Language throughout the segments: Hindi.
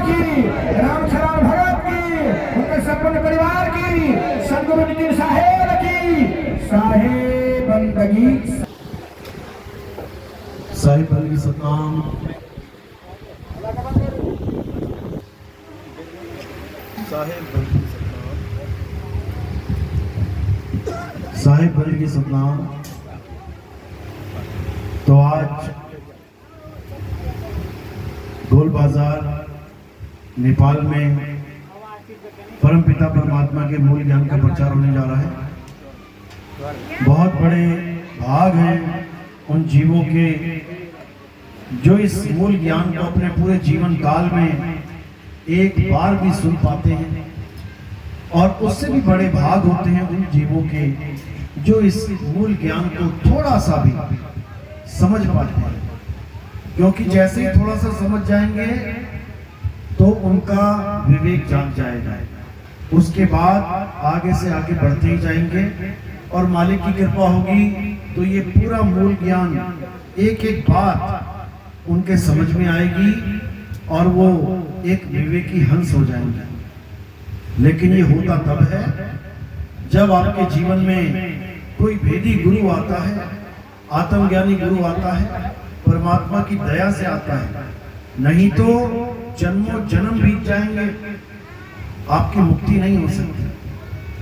की, रामचरण भगत की, उनके संपूर्ण परिवार की, सदगुरु नितिन साहेब की, साहेब बंदगी साहिब बंदगी सतनाम। साहिब बंदगी सतनाम। साहिब बंदगी सतनाम। तो आज गोल बाजार नेपाल में परमपिता परमात्मा के मूल ज्ञान का प्रचार होने जा रहा है। बहुत बड़े भाग हैं उन जीवों के जो इस मूल ज्ञान को अपने पूरे जीवन काल में एक बार भी सुन पाते हैं, और उससे भी बड़े भाग होते हैं उन जीवों के जो इस मूल ज्ञान को थोड़ा सा भी समझ पाते हैं। क्योंकि जैसे ही थोड़ा सा समझ जाएंगे तो उनका विवेक जाग जाएगा, उसके बाद आगे से आगे बढ़ते ही जाएंगे, और मालिक की कृपा होगी तो ये पूरा मूल ज्ञान एक एक बात उनके समझ में आएगी और वो एक विवेकी हंस हो जाएंगे। लेकिन ये होता तब है जब आपके जीवन में कोई भेदी गुरु आता है, आत्मज्ञानी गुरु आता है, परमात्मा की दया से आता है। नहीं तो जन्मों जन्म बीत जाएंगे, आपकी मुक्ति नहीं हो सकती।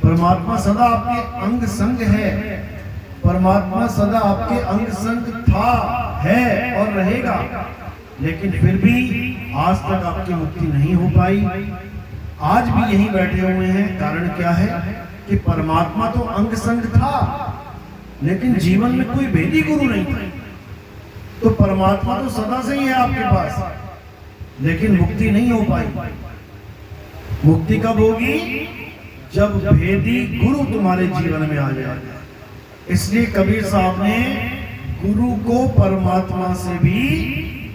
परमात्मा सदा आपके अंग संग है, परमात्मा सदा आपके अंग संग था, है और रहेगा, लेकिन फिर भी आज तक आपकी मुक्ति नहीं हो पाई। आज भी यहीं बैठे हुए हैं, कारण क्या है कि परमात्मा तो अंग संग था, लेकिन जीवन में कोई भेदी गुरु नहीं था। तो परमात्मा तो सदा से ही है आपके पास, लेकिन मुक्ति नहीं हो पाई। मुक्ति कब होगी? जब भेदी गुरु तुम्हारे जीवन में आ जाएगा। इसलिए कबीर साहब ने गुरु को परमात्मा से भी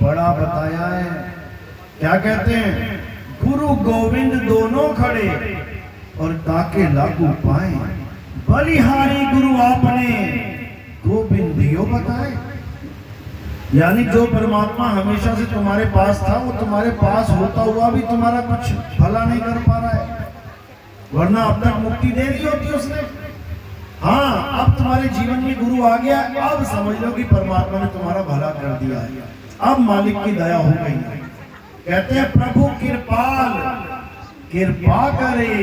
बड़ा बताया है। क्या कहते हैं? गुरु गोविंद दोनों खड़े और ताके लागू पाए, बलिहारी गुरु आपने गोविंदियो बताए। यानी जो परमात्मा हमेशा से तुम्हारे पास था, वो तुम्हारे पास होता हुआ भी तुम्हारा कुछ भला नहीं कर पा रहा है, वरना अब तक मुक्ति दे दी होती उसने। हाँ, अब तुम्हारे जीवन में गुरु आ गया, अब समझ लो कि परमात्मा ने तुम्हारा भला कर दिया है, अब मालिक की दया हो गई है। कहते हैं प्रभु कृपाल कृपा करे,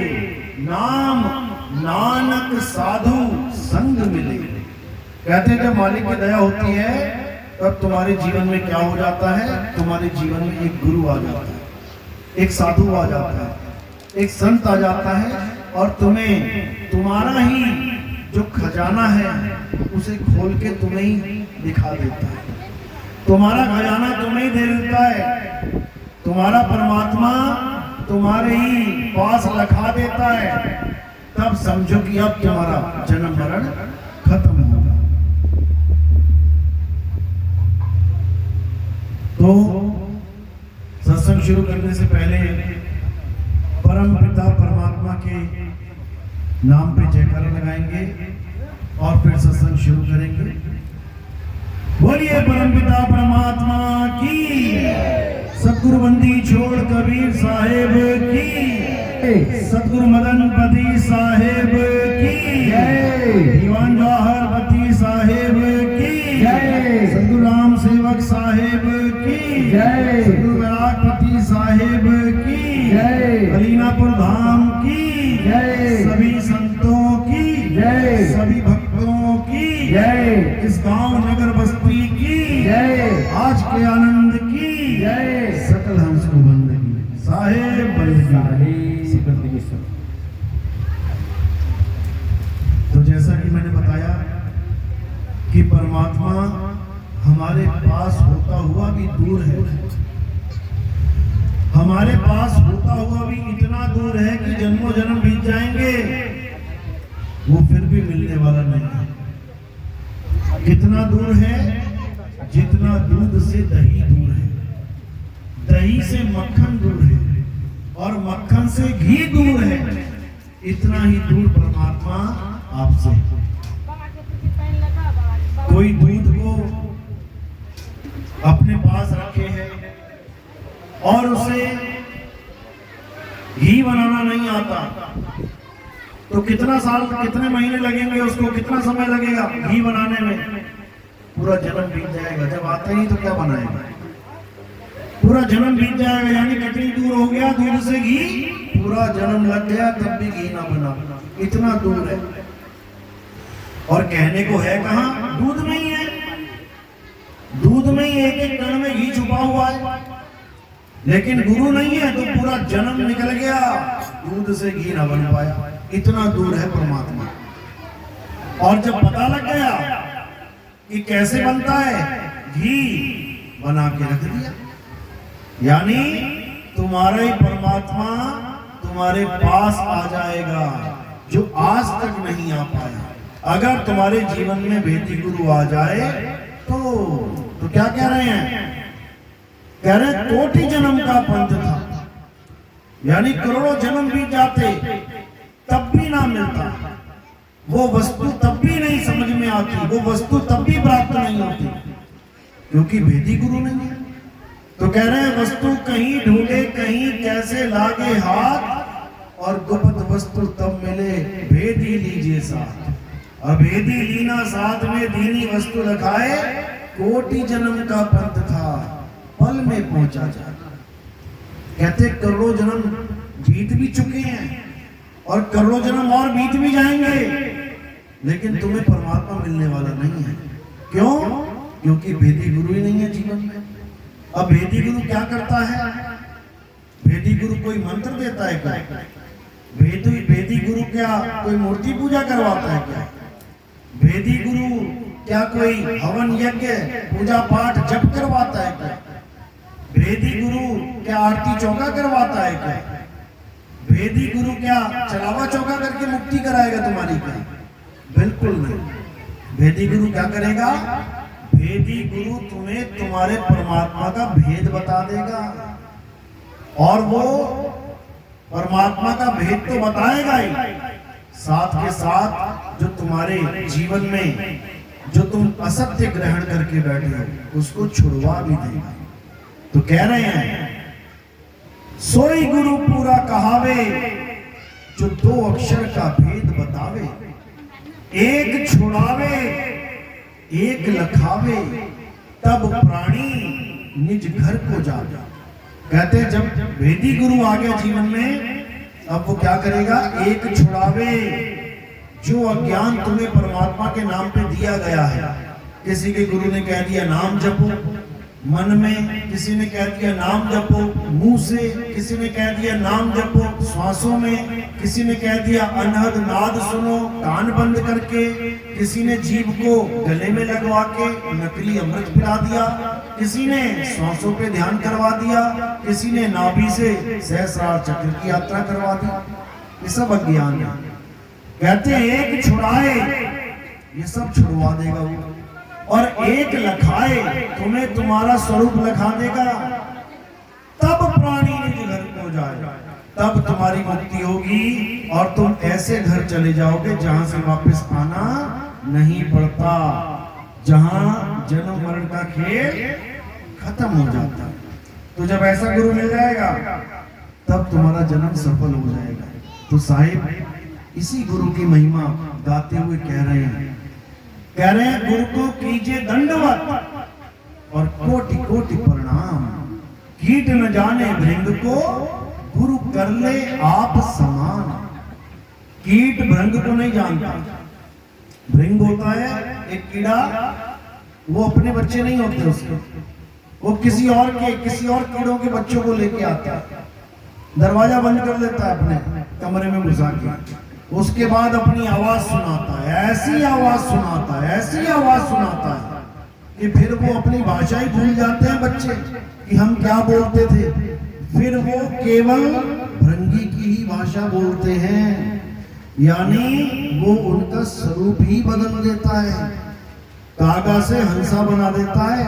नाम नानक साधु संग मिले। कहते हैं जब मालिक की दया होती है तब तुम्हारे जीवन में क्या हो जाता है? तुम्हारे जीवन में एक गुरु आ जाता है, एक साधु आ जाता है, एक संत आ जाता है, और तुम्हें तुम्हारा ही जो खजाना है उसे खोल के तुम्हें ही दिखा देता है। तुम्हारा खजाना तुम्हें ही दे देता है, तुम्हारा परमात्मा तुम्हारे ही पास रखा देता है। तब समझो कि अब तुम्हारा जन्म मरण खत्म होगा। तो सत्संग शुरू करने से पहले परम पिता परमात्मा के नाम पे जयकारा लगाएंगे और फिर सत्संग शुरू करेंगे। बोलिए परमपिता परमात्मा की, सतगुरु बंदी छोड़ कबीर साहेब की, सतगुरु मदनपति साहेब की जय, दीवान जवाहरपति साहेब की जय, सतगुरु राम सेवक साहेब की जय, सतगुरु वैरागपति साहेब की जय, अलीनापुर धाम की जय, सभी संतों की जय, सभी भक्तों की जय, इस गांव नगर बस्ती की जय, आज के आनंद की जय, सकल हंस को बंदगी साहेब बंदगी। तो जैसा कि मैंने बताया कि परमात्मा हमारे पास होता हुआ भी दूर है, हमारे पास होता हुआ भी इतना दूर है कि जन्मों जन्म बीत जाएंगे, वो फिर भी मिलने वाला नहीं है। कितना दूर है? जितना दूध से दही दूर है, दही से मक्खन दूर है, और मक्खन से घी दूर है, इतना ही दूर परमात्मा आपसे। कोई दूध को अपने पास रखे हैं और उसे घी बनाना नहीं आता तो कितना साल, कितने महीने लगेंगे उसको, कितना समय लगेगा घी बनाने में? पूरा जन्म बीत जाएगा। जब आता ही तो क्या बनाएगा, पूरा जन्म बीत जाएगा। यानी कितनी दूर हो गया दूध से घी, पूरा जन्म लग गया तब भी घी ना बना, इतना दूर है। और कहने को है कहाँ, दूध में ही है, दूध में ही एक एक कण में घी छुपा हुआ है। लेकिन गुरु नहीं है तो पूरा जन्म निकल गया, दूध से घी ना बन पाया, इतना दूर है परमात्मा। और जब पता लग गया कि कैसे बनता है, घी बना के रख दिया। यानी तुम्हारा ही परमात्मा तुम्हारे पास आ जाएगा जो आज तक नहीं आ पाया। अगर तुम्हारे जीवन में भेदी गुरु आ जाए तो क्या कह रहे हैं, कह रहे हैं कोटि जन्म का पंथ था। यानी करोड़ों जन्म बीत जाते तब भी ना मिलता, वो वस्तु तब भी नहीं समझ में आती, वो वस्तु तब भी प्राप्त नहीं होती, क्योंकि भेदी गुरु नहीं है। तो कह रहे हैं वस्तु कहीं ढूंढे कहीं कैसे लागे हाथ, और गुप्त वस्तु तब मिले भेदी लीजिए साथ। और भेदी लीना साथ में दीनी वस्तु रखाए, कोटि जन्म का पंथ था पल में पहुंचा जा। कहते करोड़ों जन्म बीत भी चुके हैं और करोड़ों जन्म और बीत भी जाएंगे, लेकिन तुम्हें परमात्मा मिलने वाला नहीं है। क्यों? क्योंकि भेदी गुरु ही नहीं है जीवन में। अब भेदी गुरु क्या करता है? भेदी गुरु कोई मंत्र देता है क्या? भेदी गुरु क्या कोई मूर्ति पूजा करवाता है क्या? भेदी गुरु क्या कोई हवन यज्ञ पूजा पाठ जप करवाता है क्या? भेदी गुरु क्या आरती चौका करवाता है क्या? भेदी गुरु क्या चलावा चौका करके मुक्ति कराएगा तुम्हारी क्या? बिल्कुल नहीं। भेदी गुरु क्या करेगा? भेदी गुरु तुम्हें तुम्हारे परमात्मा का भेद बता देगा, और वो परमात्मा का भेद तो बताएगा ही, साथ के साथ जो तुम्हारे जीवन में जो तुम असत्य ग्रहण करके बैठे हो उसको छुड़वा भी देगा। तो कह रहे हैं सोई गुरु पूरा कहावे, जो दो अक्षर का भेद बतावे, एक छुड़ावे एक लखावे, तब प्राणी निज घर को जावे। कहते जब भेदी गुरु आ गया जीवन में, अब वो क्या करेगा? एक छुड़ावे, जो अज्ञान तुम्हें परमात्मा के नाम पे दिया गया है। किसी के गुरु ने कह दिया नाम जपो मन में, किसी ने कह दिया नाम जपो मुंह से, किसी ने कह दिया नाम जपो श्वासों में, किसी ने कह दिया अनहद नाद सुनो कान बंद करके, किसी ने जीभ को गले में लगवा के नकली अमृत पिला दिया, किसी ने श्वासों पे ध्यान करवा दिया, किसी ने नाभि से सहस्रार चक्र की यात्रा करवा दी। ये सब अज्ञान है। कहते हैं एक छुड़ाए, ये सब छुड़वा देगा वो, और एक लखाए, तुम्हें तुम्हारा स्वरूप लखा देगा, तब प्राणी निज घर को जाए, तब तुम्हारी मुक्ति होगी और तुम ऐसे घर चले जाओगे जहां से वापस आना नहीं पड़ता, जहां जन्म मरण का खेल खत्म हो जाता। तो जब ऐसा गुरु मिल जाएगा तब तुम्हारा जन्म सफल हो जाएगा। तो साहिब इसी गुरु की महिमा गाते हुए कह रहे हैं गुरु को कीजिए दंडवत और कोटि कोटि प्रणाम, कीट न जाने भृंग को गुरु कर ले आप समान। कीट भृंग को नहीं जानता। भृंग होता है एक कीड़ा, वो अपने बच्चे नहीं होते उसके, वो किसी और कीड़ों के बच्चों को लेके आता है, दरवाजा बंद कर लेता है अपने कमरे में घुसा के, उसके बाद अपनी आवाज सुनाता है, ऐसी आवाज सुनाता है, ऐसी आवाज सुनाता है कि फिर वो अपनी भाषा ही भूल जाते हैं बच्चे कि हम क्या बोलते थे। फिर वो केवल भृंगी की ही भाषा बोलते हैं, यानी वो उनका स्वरूप ही बदल देता है। कागा से हंसा बना देता है,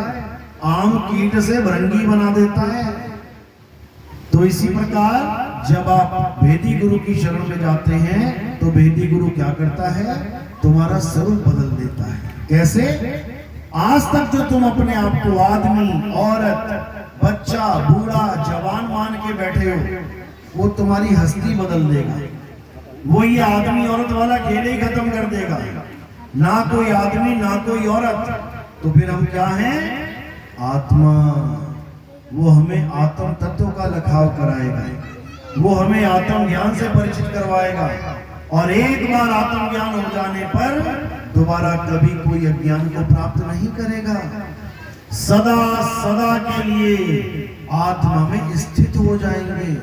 आम कीट से भृंगी बना देता है। तो इसी प्रकार जब आप भेदी गुरु की शरण में जाते हैं तो भेदी गुरु क्या करता है? तुम्हारा स्वरूप बदल देता है। कैसे? आज तक जो तुम अपने आप को आदमी, औरत, बच्चा, बूढ़ा, जवान मान के बैठे हो, वो तुम्हारी हस्ती बदल देगा। वो ये आदमी औरत वाला खेल ही खत्म कर देगा। ना कोई आदमी ना कोई औरत, तो फिर हम क्या हैं? आत्मा। वो हमें आत्म तत्व का लखाव कराएगा, वो हमें आत्म ज्ञान से परिचित करवाएगा, और एक बार आत्म ज्ञान हो जाने पर दोबारा कभी कोई अज्ञान को प्राप्त नहीं करेगा। सदा सदा के लिए आत्मा में स्थित हो जाएंगे,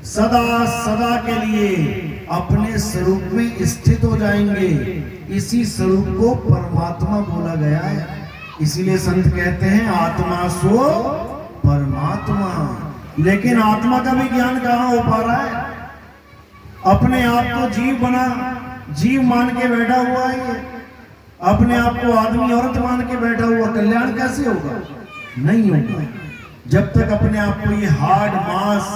सदा सदा के लिए अपने स्वरूप में स्थित हो जाएंगे। इसी स्वरूप को परमात्मा बोला गया है। इसीलिए संत कहते हैं आत्मा सो परमात्मा। लेकिन आत्मा का भी ज्ञान कहाँ हो पा रहा है? अपने आप को जीव बना, जीव मान के बैठा हुआ है ये। अपने आप को आदमी औरत मान के बैठा हुआ, कल्याण कैसे होगा? नहीं होगा। जब तक अपने आप को ये हाड मांस,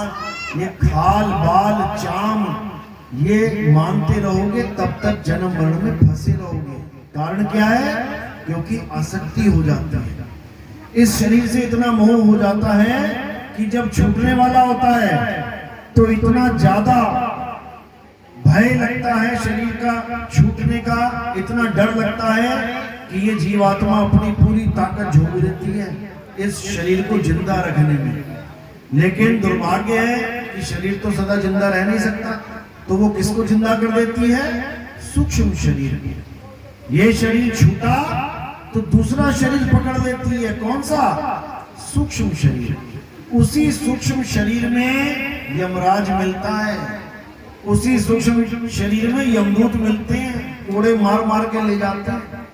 ये खाल बाल चाम ये मानते रहोगे, तब तक जन्म मरण में फंसे रहोगे। कारण क्या है? क्योंकि आसक्ति हो जाती है। इस शरीर से इतना मोह हो जाता है कि जब छूटने वाला होता है तो इतना ज्यादा भय लगता है शरीर का छूटने का, इतना डर लगता है कि ये जीवात्मा अपनी पूरी ताकत झोंक देती है इस शरीर को जिंदा रखने में। लेकिन दुर्भाग्य है कि शरीर तो सदा जिंदा रह नहीं सकता, तो वो किसको जिंदा कर देती है? सूक्ष्म शरीर को। ये शरीर छूटा तो दूसरा शरीर पकड़ लेती है। कौन सा? सूक्ष्म शरीर। उसी सूक्ष्म शरीर में यमराज मिलता है, उसी सूक्ष्म शरीर में यमदूत मिलते हैं, कोड़े मार मार के ले जाते हैं।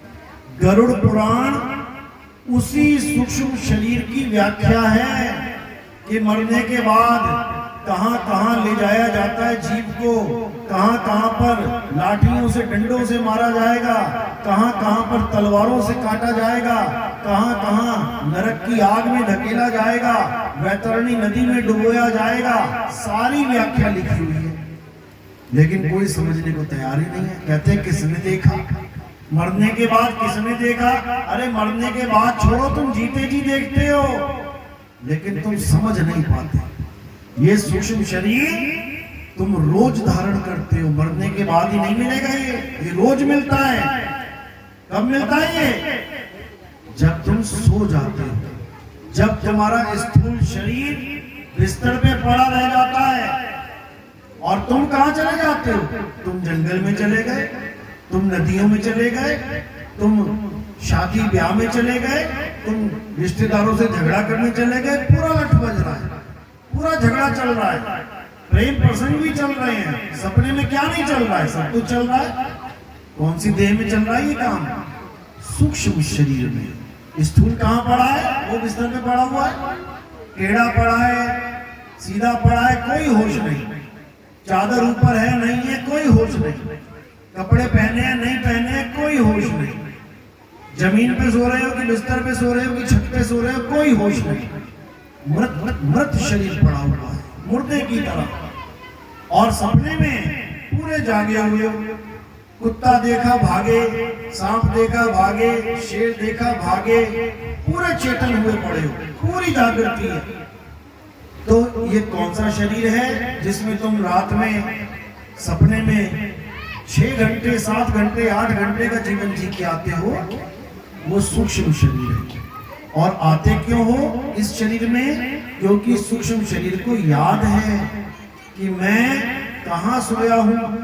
गरुड़ पुराण उसी सूक्ष्म शरीर की व्याख्या है कि मरने के बाद कहां कहां ले जाया जाता है जीव को, कहां कहां पर लाठियों से डंडों से मारा जाएगा, कहां कहां पर तलवारों से काटा जाएगा, कहां कहां नरक की आग में धकेला जाएगा, वैतरणी नदी में डुबोया जाएगा। सारी व्याख्या लिखी हुई है, लेकिन कोई समझने को तैयार ही नहीं है। कहते हैं किसने देखा? मरने के बाद किसने देखा? अरे मरने के बाद छोड़ो, तुम जीते जी देखते हो, लेकिन तुम समझ नहीं पाते। ये सूक्ष्म शरीर तुम रोज धारण करते हो, मरने के बाद ही नहीं मिलेगा। ये रोज मिलता है। कब मिलता है ये? जब तुम सो जाते हो, जब तुम्हारा स्थूल शरीर बिस्तर पे पड़ा रह जाता है और तुम कहां चले जाते हो? तुम जंगल में चले गए, तुम नदियों में चले गए, तुम शादी ब्याह में चले गए, तुम रिश्तेदारों से झगड़ा करने चले गए। पूरा लठ बज रहा है, पूरा झगड़ा चल रहा है, प्रेम प्रसंग भी चल रहे हैं, सपने में क्या नहीं चल रहा है? सब कुछ चल रहा है। कौन सी देह में चल रहा है ये काम? सूक्ष्म शरीर में। स्थूल कहां पड़ा है? वो बिस्तर पे पड़ा हुआ है, टेढ़ा पड़ा है, सीधा पड़ा है, कोई होश नहीं। चादर ऊपर है नहीं है, कोई होश नहीं। कपड़े पहने हैं नहीं पहने हैं, कोई होश नहीं। जमीन पे सो रहे हो कि बिस्तर पे सो रहे हो कि छत पे सो रहे हो, कोई होश नहीं। मृत शरीर पड़ा हुआ है, मुर्दे की तरह। और सपने में पूरे जागे हुए हो। कुत्ता देखा भागे, सांप देखा भागे, शेर देखा भागे, पूरे चेतन हुए पड़े हो, पूरी जागृति है। तो ये कौन सा शरीर है जिसमें तुम रात में सपने में 6 घंटे 7 घंटे 8 घंटे का जीवन जी के आते हो? वो सूक्ष्म शरीर है। और आते क्यों हो इस शरीर में? क्योंकि सूक्ष्म शरीर को याद है कि मैं कहां सोया हूं।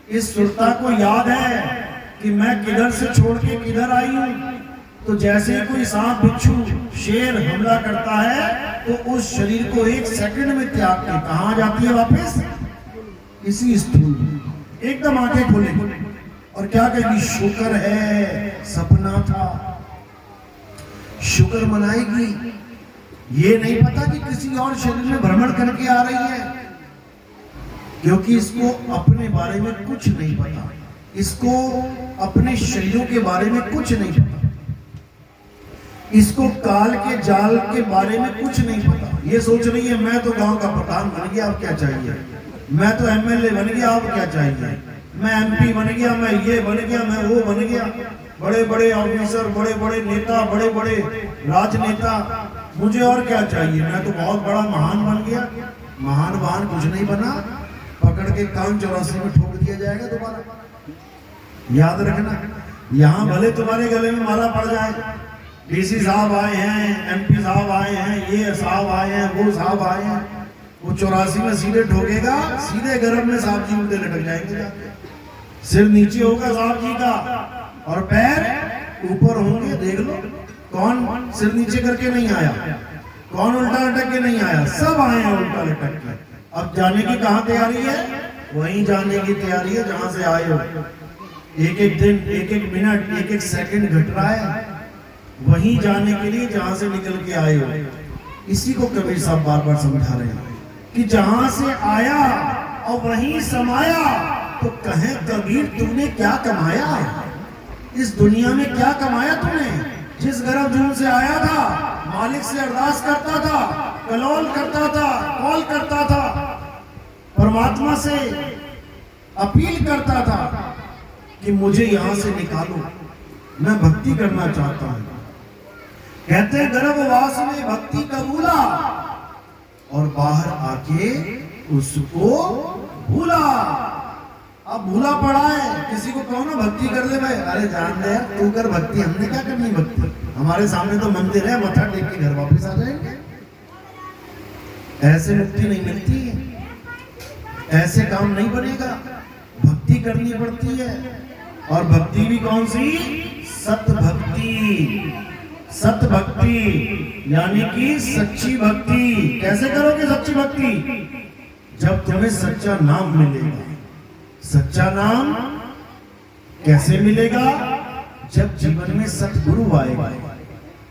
इस सुरता को याद है कि मैं किधर से छोड़ के किधर आई हूं। तो जैसे कोई सांप बिच्छू शेर हमला करता है तो उस शरीर को 1 सेकंड में त्याग के कहां जाती है वापस? इसी स्थूल में। एकदम आंखें खोले और क्या कहेगी? शुक्र है सपना था। शुक्र मनाएगी। ये नहीं पता कि किसी और शरीर में भ्रमण करके आ रही है, क्योंकि इसको अपने बारे में कुछ नहीं पता, इसको अपने शरीरों के बारे में कुछ नहीं पता, इसको काल के जाल के बारे में कुछ नहीं पता। ये सोच रही है मैं तो गांव का प्रधान बन गया, अब क्या चाहिए? मैं तो एमएलए बन गया, अब क्या चाहिए? मैं एमपी बन गया, मैं ये बन गया, मैं वो बन गया। बड़े बड़े ऑफिसर, बड़े बड़े नेता, बड़े बड़े राजनेता, मुझे और क्या चाहिए? मैं तो बहुत बड़ा महान बन गया। महान वाहन कुछ नहीं बना, पकड़ के कान 84 में ठोक दिया जाएगा दोबारा। याद रखना, यहाँ भले तुम्हारे गले में माला पड़ जाए, डीसी साहब आए हैं, एमपी साहब आए हैं, ये साहब आए हैं, वो साहब आए हैं, वो 84 में सीधे ठोकेगा, सीधे गर्भ में साहब जी उल्टे लटक जाएंगे। सिर नीचे होगा साहब जी का और पैर ऊपर होंगे। देख लो कौन सिर नीचे करके नहीं आया, कौन उल्टा लटक के नहीं आया, सब आए हैं उल्टा लटक के। अब जाने की कहाँ तैयारी है? वहीं जाने की तैयारी है जहां से आए हो। एक एक दिन, एक एक मिनट, एक एक सेकंड घट रहा है वहीं जाने के लिए जहां से निकल के आए हो। इसी को कबीर साहब बार बार समझा रहे हैं कि जहां से आया और वहीं समाया, तो कहे कबीर तूने क्या कमाया, इस दुनिया में क्या कमाया तूने? जिस गर्भ जून से आया था, मालिक से अरदास करता था, कलोल करता था, कॉल करता था, परमात्मा से अपील करता था कि मुझे यहां से निकालो, मैं भक्ति करना चाहता हूं। कहते हैं गर्भवास में भक्ति कबूला और बाहर आके उसको भूला। अब भूला पड़ा है, किसी को कहो ना भक्ति कर ले भाई, अरे जान दे यार तू कर भक्ति, हमने क्या करनी भक्ति, हमारे सामने तो मंदिर है, मत्था टेक के घर वापस आ जाएंगे। ऐसे मुक्ति नहीं मिलती है, ऐसे काम नहीं बनेगा, भक्ति करनी पड़ती है। और भक्ति भी कौन सी? सत भक्ति। सत भक्ति यानी कि सच्ची भक्ति। कैसे करोगे सच्ची भक्ति? जब तुम्हें सच्चा नाम मिलेगा। सच्चा नाम कैसे मिलेगा? जब जीवन में सतगुरु आएगा।